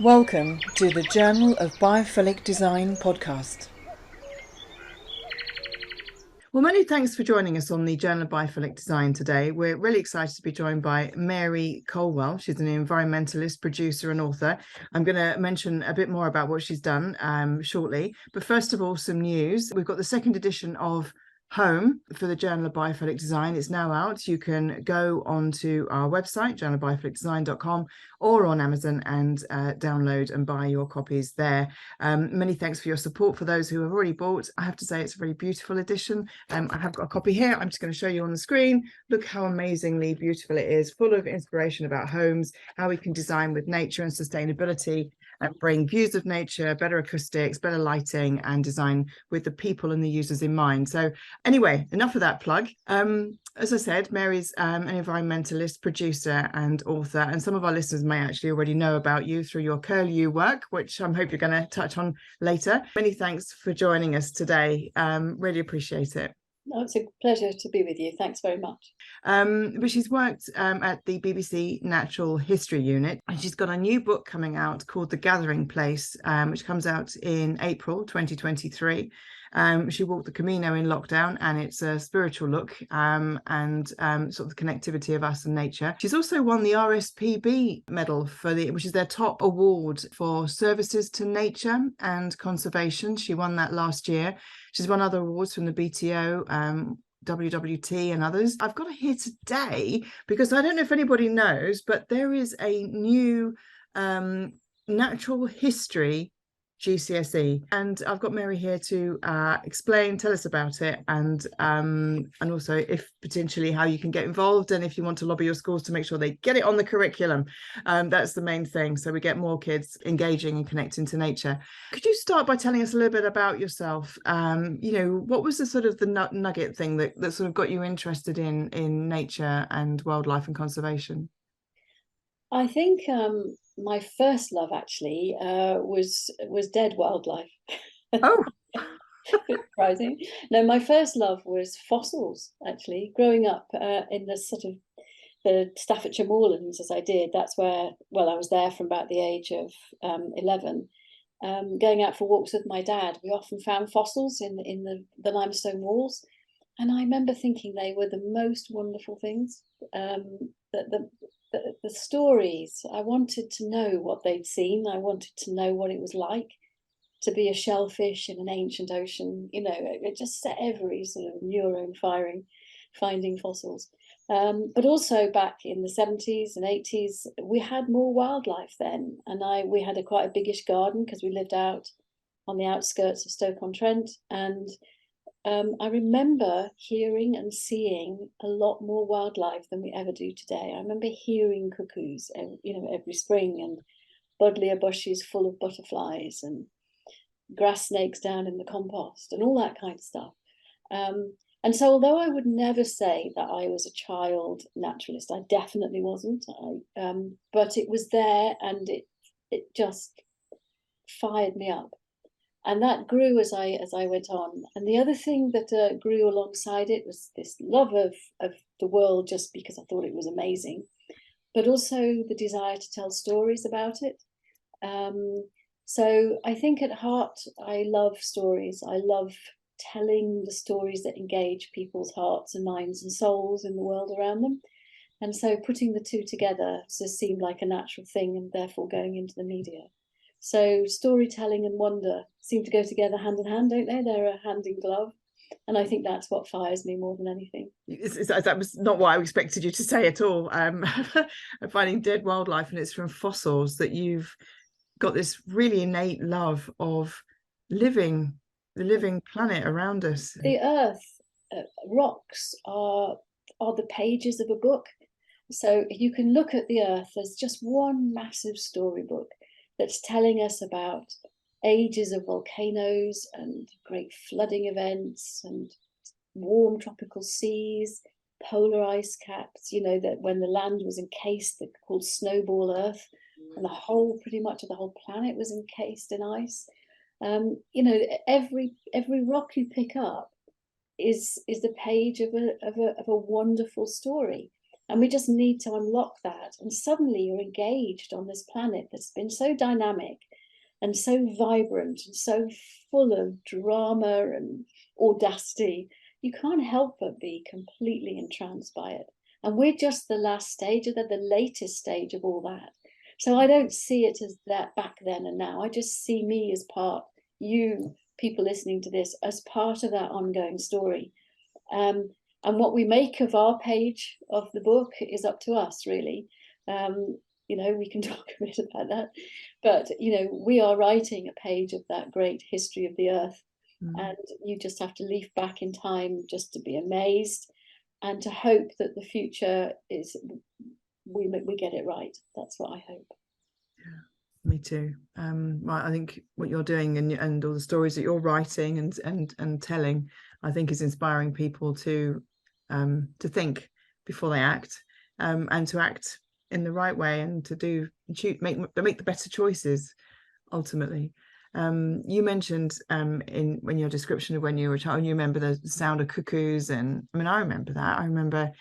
Welcome to the Journal of Biophilic Design podcast. Well, many thanks for joining us on the Journal of Biophilic Design today. We're really excited to be joined by Mary Colwell. She's an environmentalist, producer and author. I'm going to mention a bit more about what she's done shortly. But first of all, some news. We've got the second edition of Home for the Journal of Biophilic Design. It's now out. You can go onto our website, journalofbiophilicdesign.com, or on Amazon and download and buy your copies there. Many thanks for your support for those who have already bought. I have to say it's a very beautiful edition. I have got a copy here. I'm just going to show you on the screen. Look how amazingly beautiful it is, full of inspiration about homes, how we can design with nature and sustainability and bring views of nature, better acoustics, better lighting, and design with the people and the users in mind. So anyway, enough of that plug. As I said, Mary's an environmentalist, producer and author, and some of our listeners may actually already know about you through your curlew work, which I hope you're going to touch on later. Many thanks for joining us today. Really appreciate it. No, it's a pleasure to be with you. Thanks very much. But she's worked at the BBC Natural History Unit, and she's got a new book coming out called The Gathering Place, which comes out in April 2023. She walked the Camino in lockdown, and it's a spiritual look and sort of the connectivity of us and nature. She's also won the RSPB medal which is their top award for services to nature and conservation. She won that last year. She's won other awards from the BTO, WWT and others. I've got her here today because I don't know if anybody knows, but there is a new Natural History GCSE, and I've got Mary here to tell us about it, and also if potentially how you can get involved, and if you want to lobby your schools to make sure they get it on the curriculum. That's the main thing, so we get more kids engaging and connecting to nature. Could you start by telling us a little bit about yourself? What was the sort of the nugget thing that sort of got you interested in nature and wildlife and conservation? I think my first love actually was dead wildlife. Oh, surprising. No, my first love was fossils. Actually, growing up in the sort of the Staffordshire moorlands, as I did, that's where I was there from about the age of 11. Going out for walks with my dad, we often found fossils in the limestone walls, and I remember thinking they were the most wonderful things. The stories, I wanted to know what they'd seen. I wanted to know what it was like to be a shellfish in an ancient ocean. It just set every sort of neuron firing, finding fossils. But also back in the 70s and 80s, we had more wildlife then. And we had quite a biggish garden because we lived out on the outskirts of Stoke-on-Trent. And I remember hearing and seeing a lot more wildlife than we ever do today. I remember hearing cuckoos, every spring, and buddleia bushes full of butterflies, and grass snakes down in the compost, and all that kind of stuff. And so, although I would never say that I was a child naturalist, I definitely wasn't. But it was there, and it just fired me up. And that grew as I went on. And the other thing that grew alongside it was this love of the world, just because I thought it was amazing, but also the desire to tell stories about it. So I think at heart, I love stories. I love telling the stories that engage people's hearts and minds and souls in the world around them. And so putting the two together just seemed like a natural thing, and therefore going into the media. So storytelling and wonder seem to go together hand in hand, don't they? They're a hand in glove. And I think that's what fires me more than anything. That was not what I expected you to say at all. Finding dead wildlife, and it's from fossils that you've got this really innate love of the living planet around us. The earth, rocks are the pages of a book. So you can look at the earth as just one massive storybook that's telling us about ages of volcanoes and great flooding events and warm tropical seas, polar ice caps, that when the land was encased, they're called snowball earth, and pretty much of the whole planet was encased in ice. Every rock you pick up is the page of a wonderful story. And we just need to unlock that. And suddenly you're engaged on this planet that's been so dynamic and so vibrant and so full of drama and audacity. You can't help but be completely entranced by it. And we're just the last stage, or the latest stage of all that. So I don't see it as that back then and now. I just see me as part, you people listening to this, as part of that ongoing story. And what we make of our page of the book is up to us, really. We can talk a bit about that, but we are writing a page of that great history of the earth. And you just have to leaf back in time just to be amazed and to hope that the future is we get it right. That's what I hope. Yeah, me too. I think what you're doing and all the stories that you're writing and telling, I think, is inspiring people to think before they act, and to act in the right way, and to make the better choices ultimately. You mentioned when your description of when you were a child, you remember the sound of cuckoos, and I mean, I remember that. I remember,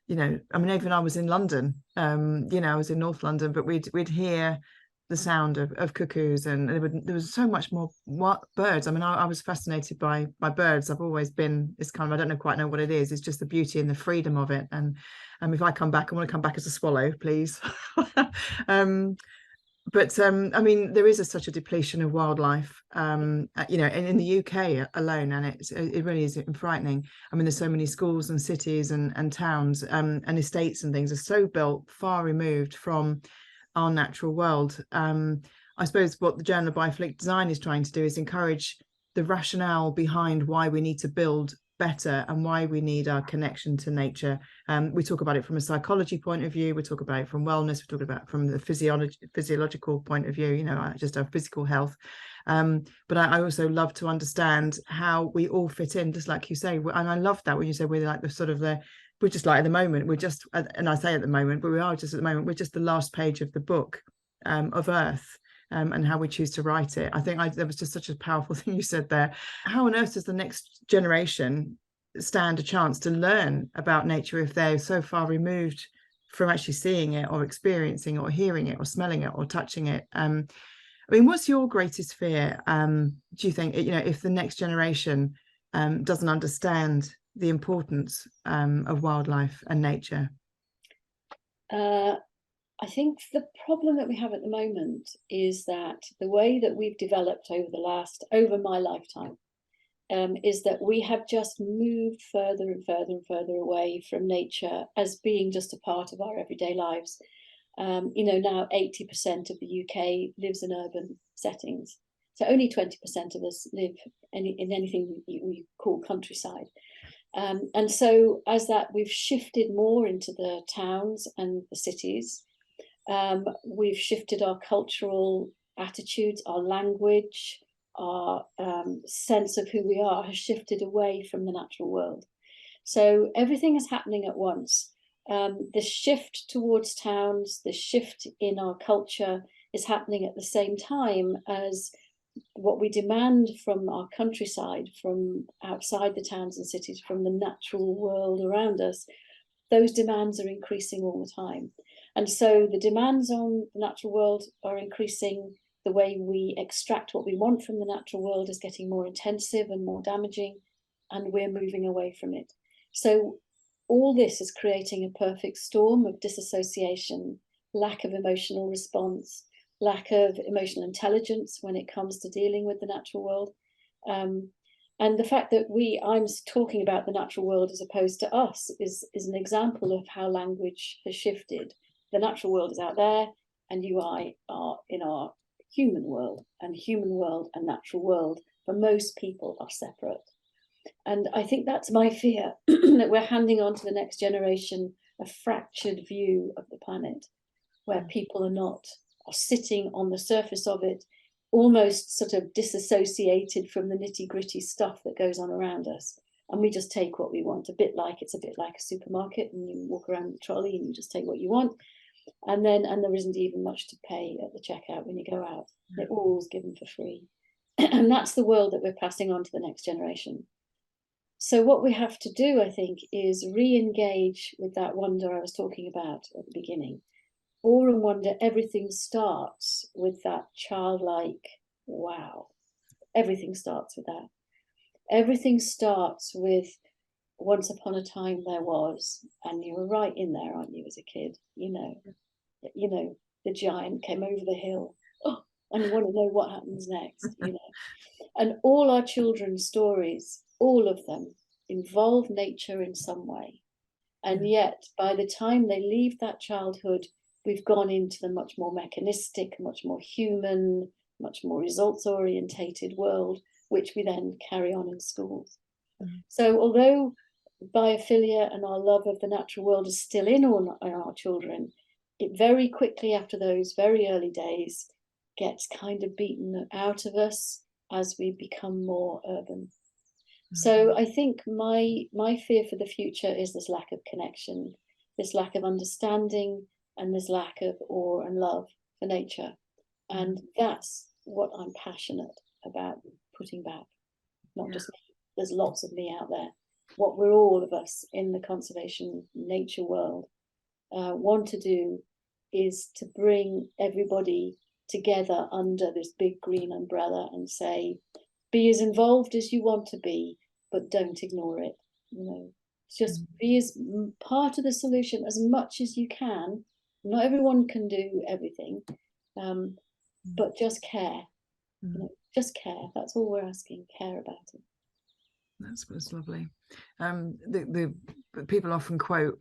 even I was in London, I was in North London, but we'd hear the sound of cuckoos, and there was so much more birds. I mean, I was fascinated by birds. I've always been. It's kind of, I don't quite know what it is. It's just the beauty and the freedom of it. And if I come back, I want to come back as a swallow, please. But I mean, there is such a depletion of wildlife, and in the UK alone, and it really is frightening. I mean, there's so many schools and cities and towns and estates and things are so built far removed from our natural world. I suppose what the Journal of Biophilic Design is trying to do is encourage the rationale behind why we need to build better and why we need our connection to nature. We talk about it from a psychology point of view, we talk about it from wellness, we talk about it from the physiological point of view, just our physical health. But I also love to understand how we all fit in, just like you say. And I love that when you say we're like we're just like at the moment, we're just, and I say at the moment, but we are just at the moment, we're just the last page of the book of Earth. And how we choose to write it. I think there was just such a powerful thing you said there. How on earth does the next generation stand a chance to learn about nature if they're so far removed from actually seeing it or experiencing or hearing it or smelling it or touching it? I mean, what's your greatest fear? Do you think, if the next generation doesn't understand the importance of wildlife and nature? I think the problem that we have at the moment is that the way that we've developed over my lifetime, is that we have just moved further and further and further away from nature as being just a part of our everyday lives. Now 80% of the UK lives in urban settings. So only 20% of us live in anything we call countryside. And so as that, we've shifted more into the towns and the cities. We've shifted our cultural attitudes, our language, our sense of who we are has shifted away from the natural world. So everything is happening at once. The shift towards towns, the shift in our culture is happening at the same time as what we demand from our countryside, from outside the towns and cities, from the natural world around us. Those demands are increasing all the time. And so the demands on the natural world are increasing. The way we extract what we want from the natural world is getting more intensive and more damaging, and we're moving away from it. So all this is creating a perfect storm of disassociation, lack of emotional response, lack of emotional intelligence when it comes to dealing with the natural world. And the fact that I'm talking about the natural world as opposed to us is an example of how language has shifted. The natural world is out there, and you and I are in our human world, and human world and natural world for most people are separate. And I think that's my fear, that we're handing on to the next generation a fractured view of the planet, where people are sitting on the surface of it, almost sort of disassociated from the nitty-gritty stuff that goes on around us. And we just take what we want, it's a bit like a supermarket, and you walk around the trolley and you just take what you want. And there isn't even much to pay at the checkout when you go out. It all's given for free. And that's the world that we're passing on to the next generation. So what we have to do, I think, is re-engage with that wonder I was talking about at the beginning. Awe and wonder, everything starts with that childlike, wow. Everything starts with that. Everything starts with once upon a time there was, and you were right in there, aren't you, as a kid? You know, the giant came over the hill. Oh, and you want to know what happens next, you know. And all our children's stories, all of them, involve nature in some way. And yet, by the time they leave that childhood, we've gone into the much more mechanistic, much more human, much more results orientated world, which we then carry on in schools. So although biophilia and our love of the natural world is still in our children, it very quickly after those very early days gets kind of beaten out of us as we become more urban. So I think my fear for the future is this lack of connection, this lack of understanding, and this lack of awe and love for nature. And that's what I'm passionate about putting back. Not just me. There's lots of me out there. What we're all of us in the conservation nature world want to do is to bring everybody together under this big green umbrella and say, be as involved as you want to be, but don't ignore it. You know, just be as part of the solution as much as you can. Not everyone can do everything, but just care. You know, just care. That's all we're asking. Care about it. That's lovely. The people often quote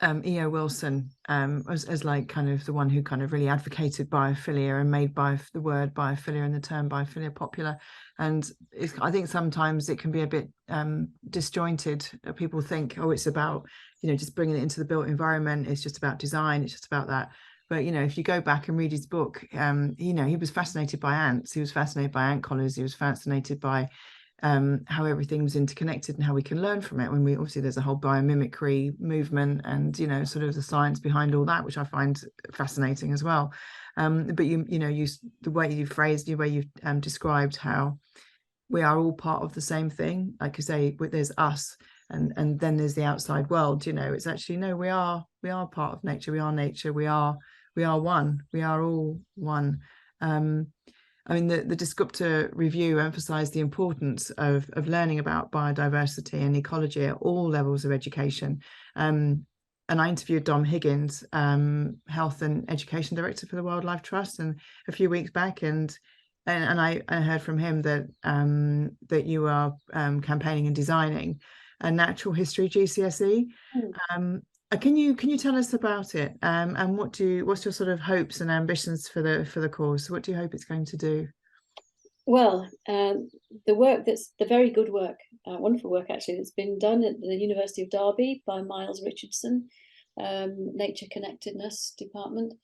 E.O. Wilson as like kind of the one who kind of really advocated biophilia and made the word biophilia and the term biophilia popular. And I think sometimes it can be a bit disjointed. People think, oh, it's about, just bringing it into the built environment. It's just about design. It's just about that. But, if you go back and read his book, he was fascinated by ants. He was fascinated by ant colonies. He was fascinated by how everything was interconnected and how we can learn from it. When obviously there's a whole biomimicry movement and sort of the science behind all that, which I find fascinating as well. But the way you phrased, the way you've described how we are all part of the same thing. Like you say, there's us and then there's the outside world. It's actually no, we are part of nature. We are nature. We are one. We are all one. I mean, the Descriptor review emphasised the importance of learning about biodiversity and ecology at all levels of education. And I interviewed Dom Higgins, Health and Education Director for the Wildlife Trust, and a few weeks back, and I heard from him that you are campaigning and designing a Natural History GCSE. Can you tell us about it, and what's your sort of hopes and ambitions for the course? What do you hope it's going to do? Well, the work the very good work, wonderful work actually, that's been done at the University of Derby by Miles Richardson, Nature Connectedness Department.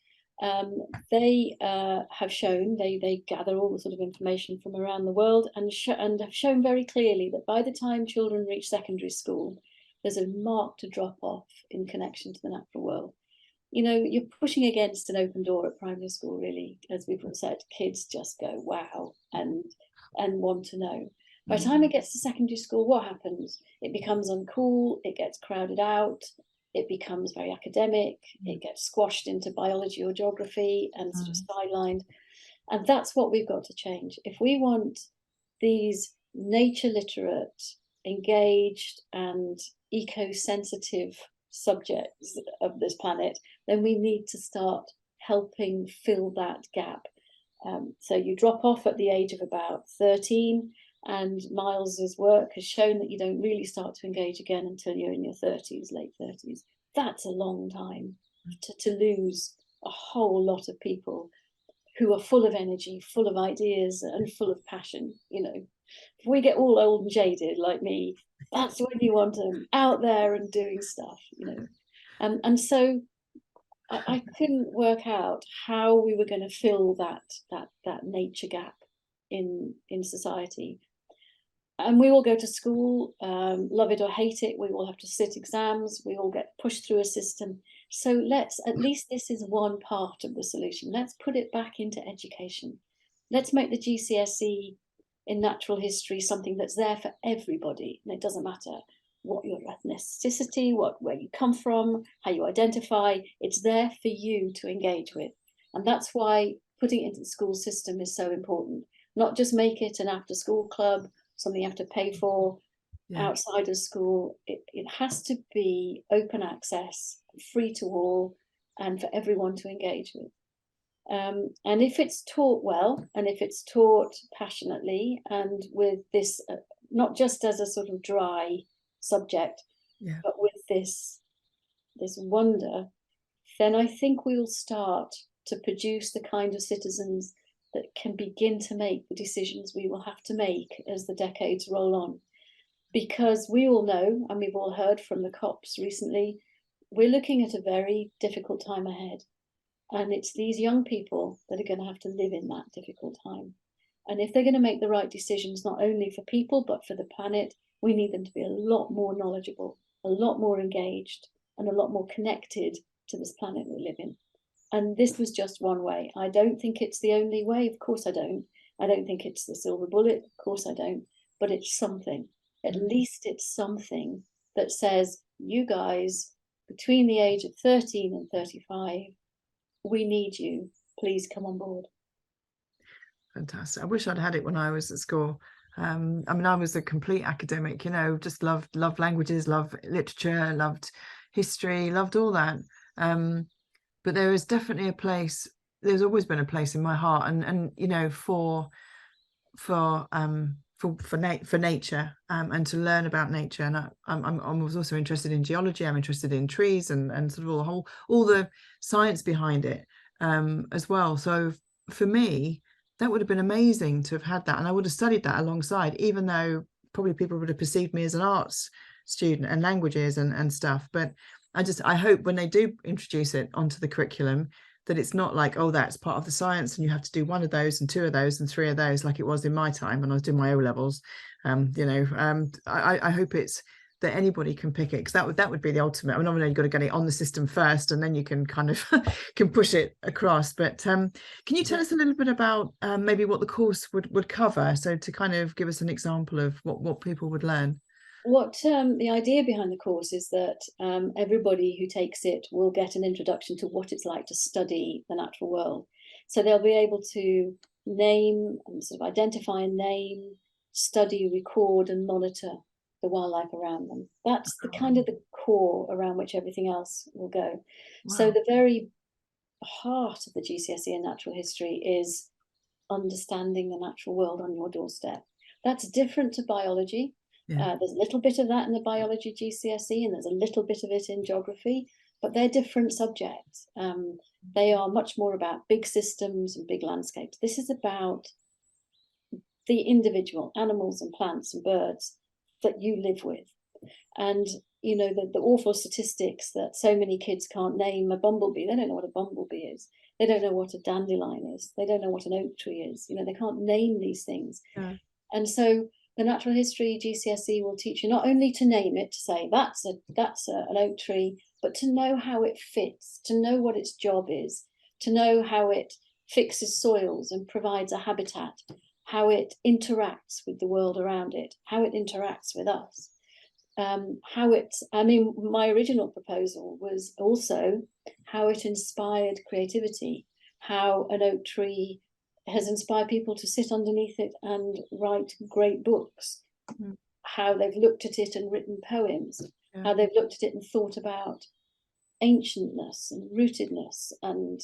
They have shown, they gather all the sort of information from around the world and have shown very clearly that by the time children reach secondary school, there's a marked drop off in connection to the natural world. You're pushing against an open door at primary school, really. As we've said, kids just go wow and want to know. By the time it gets to secondary school, what happens? It becomes uncool, it gets crowded out, it becomes very academic, it gets squashed into biology or geography and sort of sidelined. And that's what we've got to change. If we want these nature literate, engaged and eco-sensitive subjects of this planet, then we need to start helping fill that gap. So you drop off at the age of about 13, and Miles's work has shown that you don't really start to engage again until you're in your 30s, late 30s. That's a long time to lose a whole lot of people who are full of energy, full of ideas, and full of passion. If we get all old and jaded like me, that's when you want them out there and doing stuff, And so I couldn't work out how we were going to fill that nature gap in society. And we all go to school, love it or hate it. We all have to sit exams. We all get pushed through a system. So at least this is one part of the solution. Let's put it back into education. Let's make the GCSE in natural history something that's there for everybody, and it doesn't matter what your ethnicity, where you come from, how you identify. It's there for you to engage with, and that's why putting it into the school system is so important. Not just make it an after-school club, something you have to pay for outside of school. It has to be open access, free to all, and for everyone to engage with. And if it's taught well, and if it's taught passionately, and with this, not just as a sort of dry subject, but with this wonder, then I think we'll start to produce the kind of citizens that can begin to make the decisions we will have to make as the decades roll on. Because we all know, and we've all heard from the COPs recently, we're looking at a very difficult time ahead. And it's these young people that are going to have to live in that difficult time. And if they're going to make the right decisions, not only for people, but for the planet, we need them to be a lot more knowledgeable, a lot more engaged, and a lot more connected to this planet we live in. And this was just one way. I don't think it's the only way. Of course I don't. I don't think it's the silver bullet. Of course I don't. But it's something. At least it's something that says, you guys, between the age of 13 and 35, we need you. Please come on board. Fantastic. I wish I'd had it when I was at school. I mean, I was a complete academic, you know, just loved languages, loved literature, loved history, loved all that. But there is definitely a place, there's always been a place in my heart, and you know, for nature, and to learn about nature. And I was also interested in geology. I'm interested in trees and sort of all the science behind it, as well. So for me, that would have been amazing to have had that, and I would have studied that alongside, even though probably people would have perceived me as an arts student and languages and stuff. But I hope when they do introduce it onto the curriculum, that it's not like, oh, that's part of the science and you have to do one of those and two of those and three of those, like it was in my time when I was doing my O-levels. I hope it's that anybody can pick it, because that would be the ultimate. I mean, obviously you've got to get it on the system first, and then you can kind of can push it across. But can you tell us a little bit about maybe what the course would cover, so to kind of give us an example of what people would learn? What the idea behind the course is that everybody who takes it will get an introduction to what it's like to study the natural world. So they'll be able to name and sort of identify and name, study, record, and monitor the wildlife around them. That's the kind of the core around which everything else will go. Wow. So the very heart of the GCSE in natural history is understanding the natural world on your doorstep. That's different to biology. There's a little bit of that in the biology GCSE, and there's a little bit of it in geography, but they're different subjects. They are much more about big systems and big landscapes. This is about the individual animals and plants and birds that you live with. And, you know, the awful statistics that so many kids can't name a bumblebee. They don't know what a bumblebee is. They don't know what a dandelion is. They don't know what an oak tree is. You know, they can't name these things. And so the Natural History GCSE will teach you not only to name it, to say that's an oak tree, but to know how it fits, to know what its job is, to know how it fixes soils and provides a habitat, how it interacts with the world around it, how it interacts with us. My original proposal was also how it inspired creativity, how an oak tree has inspired people to sit underneath it and write great books, how they've looked at it and written poems, how they've looked at it and thought about ancientness and rootedness and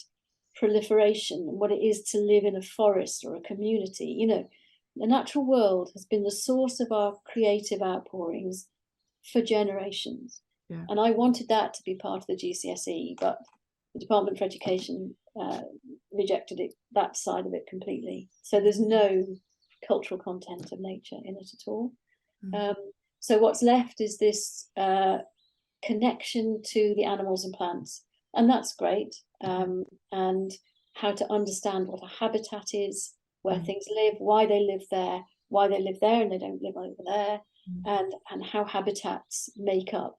proliferation and what it is to live in a forest or a community. You know, the natural world has been the source of our creative outpourings for generations. And I wanted that to be part of the GCSE, but the Department for Education rejected it, that side of it, completely. So there's no cultural content of nature in it at all. So what's left is this connection to the animals and plants, and that's great. And how to understand what a habitat is, where things live, why they live there and they don't live over there, and how habitats make up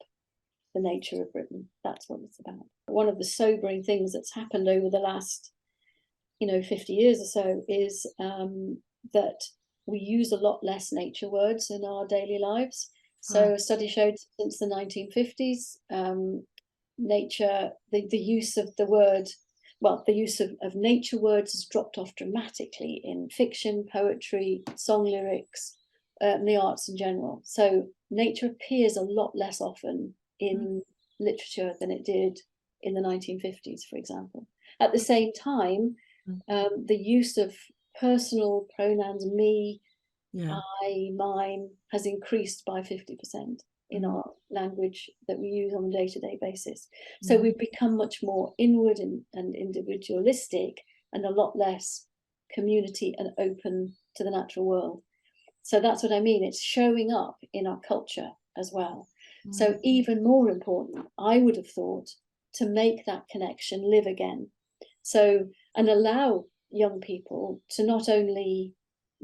the nature of Britain. That's what it's about. One of the sobering things that's happened over the last 50 years or so is that we use a lot less nature words in our daily lives. So Oh. a study showed since the 1950s, nature, the use of the word, well, the use of nature words has dropped off dramatically in fiction, poetry, song lyrics, the arts in general. So nature appears a lot less often in literature than it did in the 1950s, for example. At the same time, the use of personal pronouns, me, I, mine, has increased by 50% in our language that we use on a day-to-day basis. So we've become much more inward and individualistic, and a lot less community and open to the natural world. So that's what I mean. It's showing up in our culture as well. So even more important, I would have thought, to make that connection live again. So, and allow young people to not only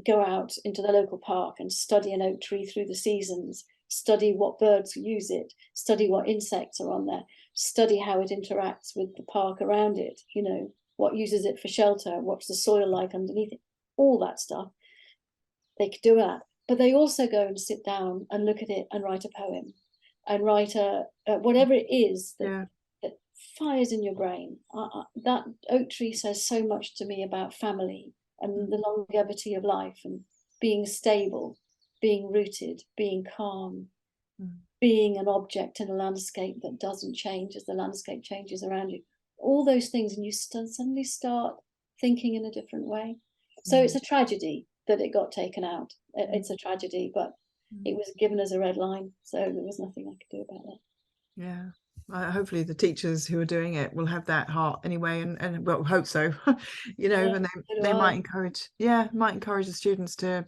go out into the local park and study an oak tree through the seasons, study what birds use it, study what insects are on there, study how it interacts with the park around it, you know, what uses it for shelter, what's the soil like underneath it, all that stuff. They could do that. But they also go and sit down and look at it and write a poem and write a whatever it is that fires in your brain. That oak tree says so much to me about family and the longevity of life and being stable, being rooted, being calm, being an object in a landscape that doesn't change as the landscape changes around you. All those things, and you suddenly start thinking in a different way. So it's a tragedy that it got taken out. It's a tragedy, but it was given as a red line, so there was nothing I could do about that. Yeah. Hopefully the teachers who are doing it will have that heart anyway, and well, hope so. You know, and they might encourage the students to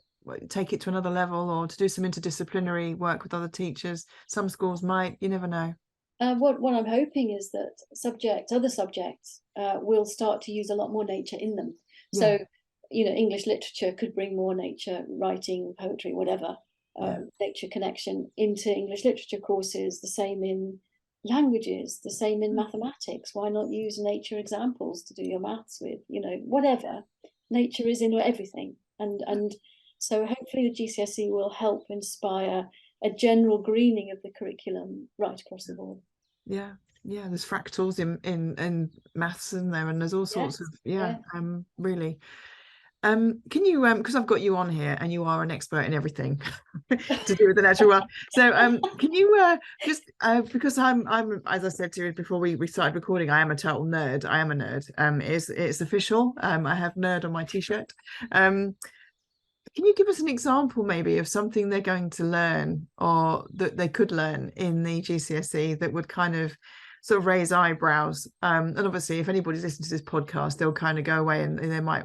take it to another level, or to do some interdisciplinary work with other teachers. Some schools might, you never know. What I'm hoping is that other subjects will start to use a lot more nature in them. So, you know, English literature could bring more nature, writing, poetry, whatever, nature connection into English literature courses, the same in languages, the same in mathematics. Why not use nature examples to do your maths with, you know, whatever. Nature is in everything. And so hopefully the GCSE will help inspire a general greening of the curriculum right across the board. There's fractals in maths in there, and there's all sorts of really. Can you because I've got you on here and you are an expert in everything to do with the natural world, so can you just because I'm as I said to you before we started recording, I am a total nerd. I am a nerd. It's official. I have nerd on my t-shirt. Can you give us an example maybe of something they're going to learn, or that they could learn in the GCSE, that would kind of sort of raise eyebrows? And obviously if anybody's listening to this podcast, they'll kind of go away and they might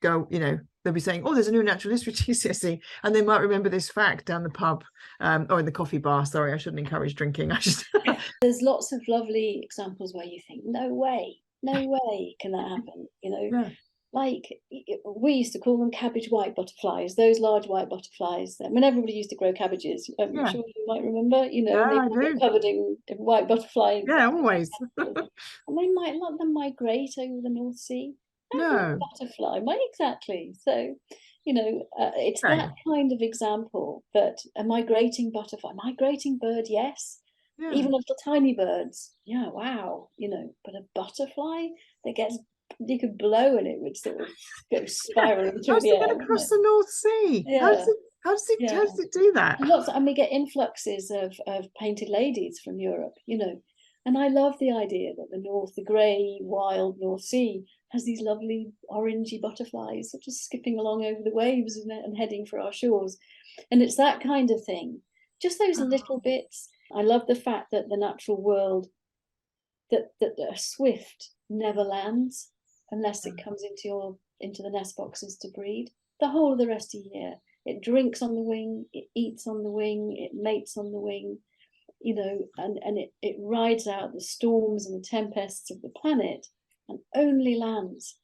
go, you know, they'll be saying, oh, there's a new natural history GCSE, and they might remember this fact down the pub or in the coffee bar. Sorry, I shouldn't encourage drinking. There's lots of lovely examples where you think, no way can that happen, you know. Like we used to call them cabbage white butterflies, those large white butterflies. I mean, everybody used to grow cabbages. I'm sure you might remember, you know, and they get covered in white butterfly. Always. And they might let them migrate over the North Sea. Butterfly, exactly. So, you know, it's that kind of example, that a migrating butterfly, migrating bird, yes. Even little tiny birds, wow, you know, but a butterfly that gets, you could blow and it would sort of go spiraling through the air. Across the North Sea. How does it do that? And we get influxes of painted ladies from Europe, you know. And I love the idea that the grey, wild North Sea has these lovely orangey butterflies sort of skipping along over the waves and heading for our shores. And it's that kind of thing. Just those little bits. I love the fact that the natural world, that a swift never lands unless it comes into the nest boxes to breed. The whole of the rest of the year, it drinks on the wing, it eats on the wing, it mates on the wing, you know, and it rides out the storms and the tempests of the planet and only lands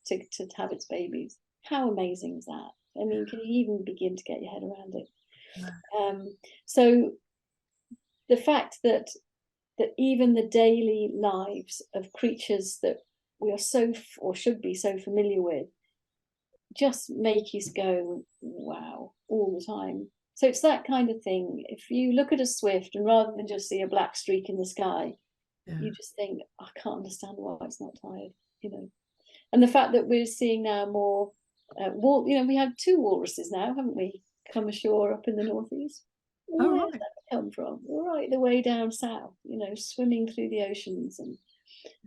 to have its babies. How amazing is that? I mean, can you even begin to get your head around it? So the fact that even the daily lives of creatures that we are so, or should be so familiar with, just make you go, wow, all the time. So it's that kind of thing. If you look at a swift and rather than just see a black streak in the sky, you just think, I can't understand why it's not tired, you know. And the fact that we're seeing now more, we had 2 walruses now, haven't we, come ashore up in the northeast. Oh, Where's right. that come from? Right the way down south, you know, swimming through the oceans, and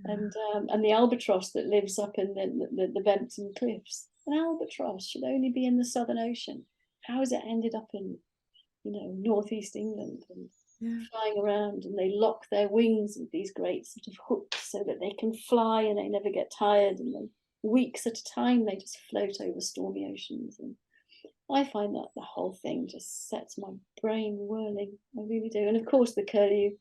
the albatross that lives up in the Benton Cliffs. An albatross should only be in the Southern Ocean. How has it ended up in, you know, northeast England and flying around? And they lock their wings with these great sort of hooks so that they can fly and they never get tired. And then weeks at a time they just float over stormy oceans. And I find that the whole thing just sets my brain whirling. I really do. And of course the curlew.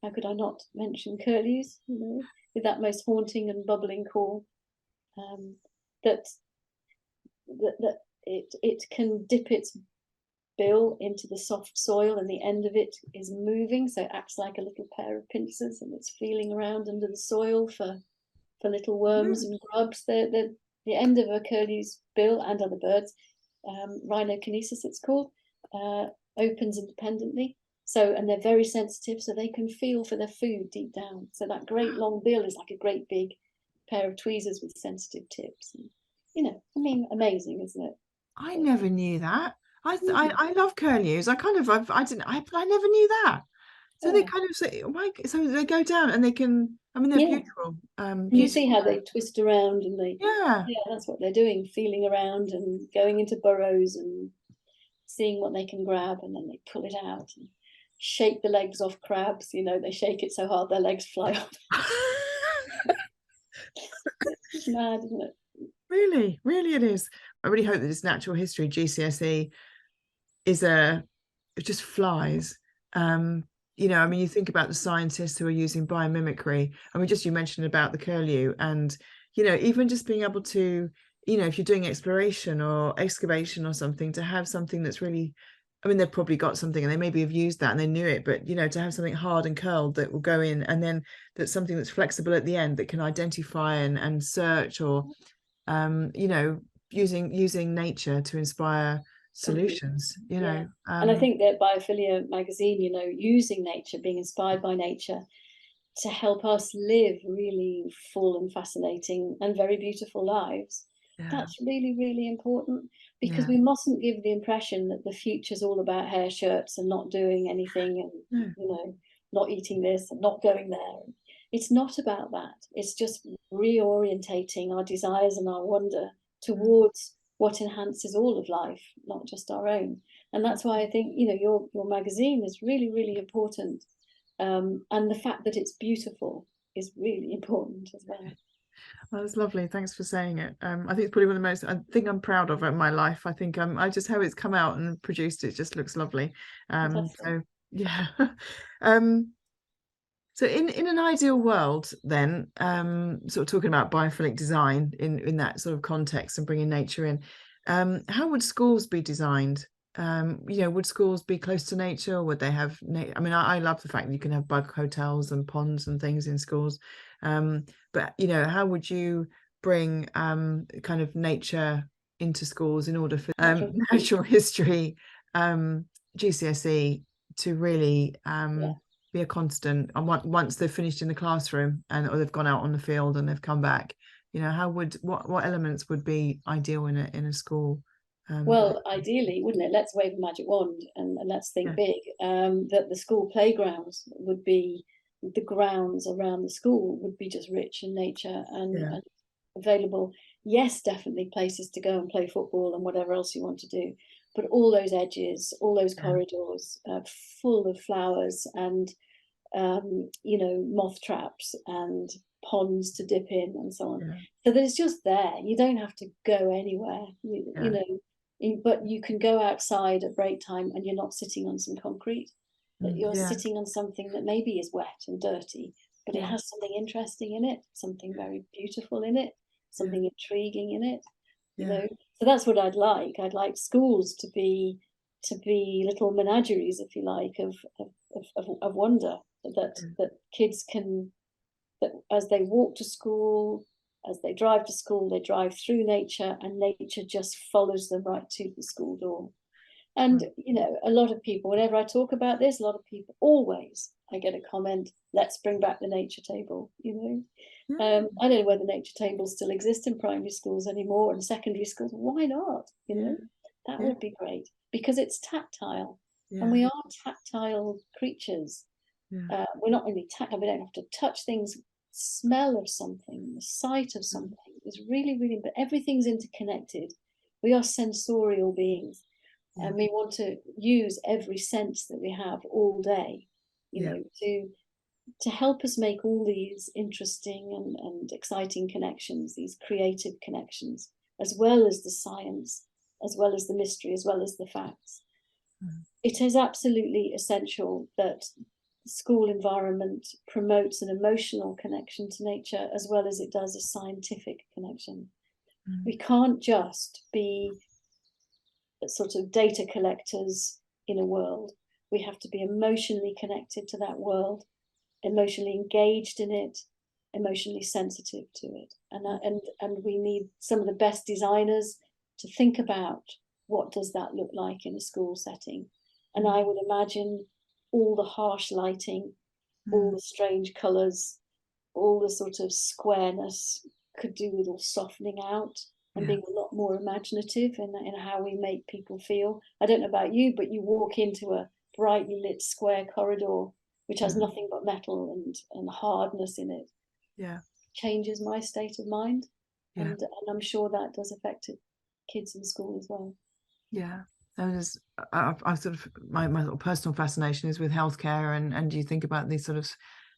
How could I not mention curlews? You know, with that most haunting and bubbling call. That it can dip its bill into the soft soil and the end of it is moving, so it acts like a little pair of pincers and it's feeling around under the soil for little worms and grubs. The end of a curlew's bill, and other birds, rhinokinesis it's called, opens independently. So, and they're very sensitive, so they can feel for their food deep down. So that great long bill is like a great big pair of tweezers with sensitive tips. And, you know, I mean, amazing, isn't it? I never knew that. I love curlews. I never knew that. So they kind of say, so they go down and they can. I mean, they're beautiful. You see how they twist around and yeah, that's what they're doing, feeling around and going into burrows and seeing what they can grab, and then they pull it out and shake the legs off crabs. You know, they shake it so hard their legs fly off. It's mad, isn't it? Really, really, it is. I really hope that this natural history GCSE it just flies. You know, I mean, you think about the scientists who are using biomimicry. I mean, you mentioned about the curlew, and you know, even just being able to, you know, if you're doing exploration or excavation or something, to have something that's really, I mean, they've probably got something and they maybe have used that and they knew it, but you know, to have something hard and curled that will go in, and then that's something that's flexible at the end that can identify and search, or you know, using nature to inspire solutions, you know. And I think that Biophilia magazine, you know, using nature, being inspired by nature to help us live really full and fascinating and very beautiful lives. That's really, really important, because we mustn't give the impression that the future's all about hair shirts and not doing anything and, you know, not eating this and not going there. It's not about that. It's just reorientating our desires and our wonder towards what enhances all of life, not just our own. And that's why I think, you know, your magazine is really, really important. And the fact that it's beautiful is really important as well. Well, that's lovely. Thanks for saying it. I think it's probably one of the most, I think I'm proud of in my life. I think I just how it's come out and produced it just looks lovely. So yeah. So in an ideal world, then, sort of talking about biophilic design in that sort of context and bringing nature in, how would schools be designed? You know, would schools be close to nature, or would they have? I mean, I love the fact that you can have bug hotels and ponds and things in schools, but you know, how would you bring kind of nature into schools in order for natural history GCSE to really be a constant, and once they've finished in the classroom or they've gone out on the field and they've come back, you know, what elements would be ideal in a school? Well, ideally, wouldn't it? Let's wave a magic wand and let's think big. That the school playgrounds would be, the grounds around the school would be just rich in nature and available. Yes, definitely places to go and play football and whatever else you want to do, but all those edges, all those corridors, full of flowers and you know, moth traps and ponds to dip in and so on. So that it's just there. You don't have to go anywhere. You know, but you can go outside at break time and you're not sitting on some concrete, that you're sitting on something that maybe is wet and dirty, but it has something interesting in it, something very beautiful in it, something intriguing in it. You know, so that's what I'd like. I'd like schools to be little menageries, if you like, of wonder, that kids can, that as they walk to school, as they drive to school, they drive through nature, and nature just follows them right to the school door. And, you know, a lot of people, whenever I talk about this, a lot of people always, I get a comment, let's bring back the nature table, you know. I don't know whether nature tables still exist in primary schools anymore and secondary schools. Why not? You know, that would be great, because it's tactile, and we are tactile creatures. We're not really tactile. We don't have to touch things. Smell of something, the sight of something is really, really, but everything's interconnected. We are sensorial beings, and we want to use every sense that we have all day, you know, to help us make all these interesting and exciting connections, these creative connections, as well as the science, as well as the mystery, as well as the facts. It is absolutely essential that the school environment promotes an emotional connection to nature as well as it does a scientific connection. We can't just be sort of data collectors in a world. We have to be emotionally connected to that world, emotionally engaged in it, emotionally sensitive to it. And we need some of the best designers to think about what does that look like in a school setting. And I would imagine all the harsh lighting, all the strange colours, all the sort of squareness could do with all softening out and being a lot more imaginative in how we make people feel. I don't know about you, but you walk into a brightly lit square corridor which has nothing but metal and hardness in it. Changes my state of mind. And I'm sure that does affect kids in school as well. I sort of my sort of personal fascination is with healthcare, and you think about these sort of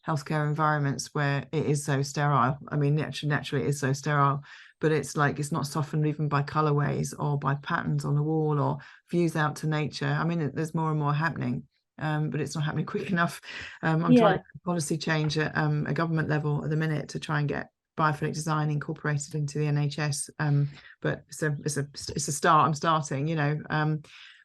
healthcare environments where it is so sterile. I mean, naturally it is so sterile, but it's like it's not softened even by colorways or by patterns on the wall or views out to nature. I mean, there's more and more happening, but it's not happening quick enough. I'm trying to policy change at a government level at the minute to try and get biophilic design incorporated into the NHS, but it's a start. I'm starting, you know,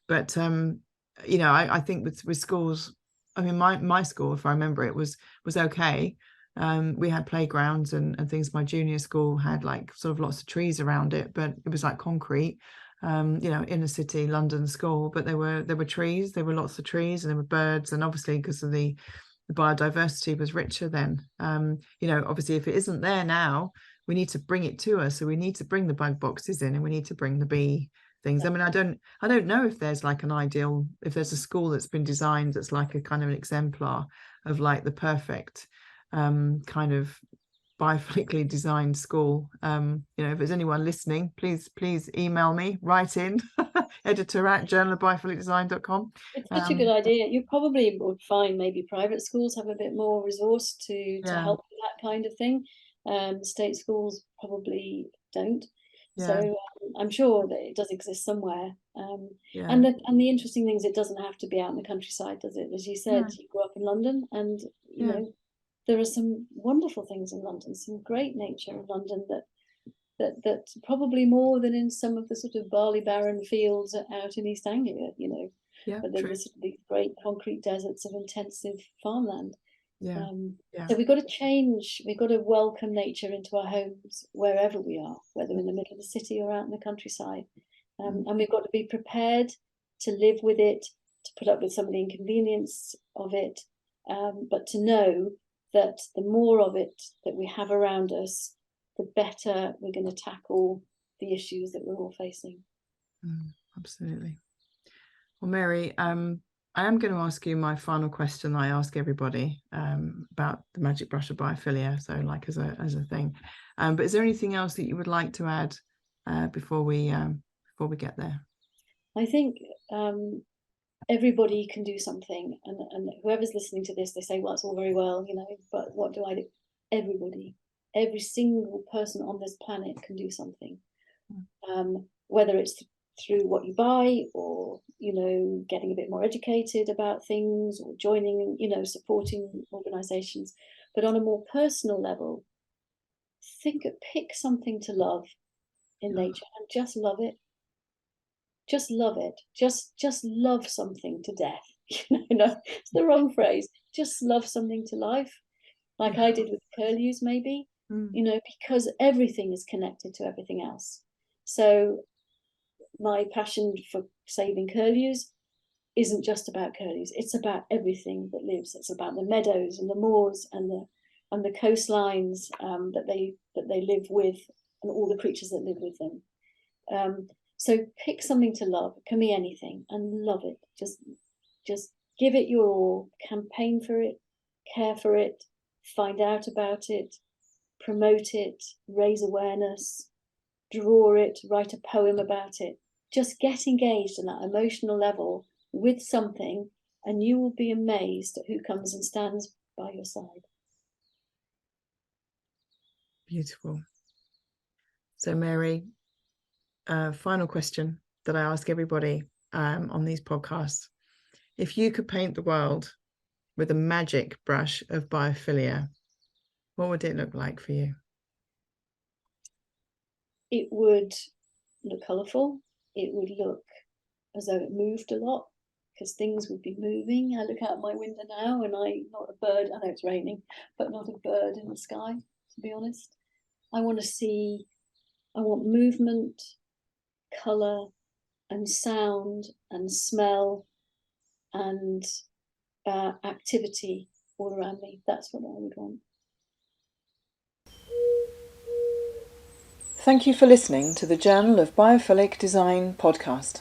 but you know, I think with schools, I mean, my school, if I remember, it was okay. We had playgrounds and things. My junior school had like sort of lots of trees around it, but it was like concrete, you know, inner city London school. But there were trees, there were lots of trees, and there were birds, and obviously because of the biodiversity was richer then. You know, obviously if it isn't there now, we need to bring it to us. So we need to bring the bug boxes in, and we need to bring the bee things. I mean, I don't know if there's like an ideal, if there's a school that's been designed that's like a kind of an exemplar of like the perfect kind of biophilically designed school. You know, if there's anyone listening, please email me, write in editor@journalofbiophilicdesign.com. It's such a good idea. You probably would find maybe private schools have a bit more resource to help with that kind of thing. State schools probably don't. So I'm sure that it does exist somewhere. And the interesting thing is it doesn't have to be out in the countryside, does it? As you said, you grew up in London, and you know, there are some wonderful things in London, some great nature in London that probably more than in some of the sort of barley barren fields out in East Anglia, you know. But there's these great concrete deserts of intensive farmland. So we've got to change, we've got to welcome nature into our homes wherever we are, whether in the middle of the city or out in the countryside. And we've got to be prepared to live with it, to put up with some of the inconvenience of it, but to know that the more of it that we have around us, the better we're going to tackle the issues that we're all facing. Absolutely. Well, Mary, I am going to ask you my final question I ask everybody about the magic brush of biophilia, so like as a thing. But is there anything else that you would like to add before we get there? I think everybody can do something, and whoever's listening to this, they say, well, it's all very well, you know, but what do I do? Everybody, every single person on this planet can do something, whether it's through what you buy, or, you know, getting a bit more educated about things, or joining, you know, supporting organizations. But on a more personal level, pick something to love in nature and just love it. Just love it. Just love something to death. You know, it's the wrong phrase. Just love something to life, like I did with curlews, maybe. because everything is connected to everything else. So my passion for saving curlews isn't just about curlews, it's about everything that lives. It's about the meadows and the moors and the coastlines that they live with, and all the creatures that live with them. So pick something to love. It can be anything, and love it. Just give it your all. Campaign for it, care for it, find out about it, promote it, raise awareness, draw it, write a poem about it. Just get engaged on that emotional level with something, and you will be amazed at who comes and stands by your side. Beautiful. So Mary, final question that I ask everybody on these podcasts. If you could paint the world with a magic brush of biophilia, what would it look like for you? It would look colourful. It would look as though it moved a lot, because things would be moving. I look out my window now and not a bird, I know it's raining, but not a bird in the sky, to be honest. I want movement, colour and sound and smell and activity all around me. That's what I would want. Thank you for listening to the Journal of Biophilic Design podcast.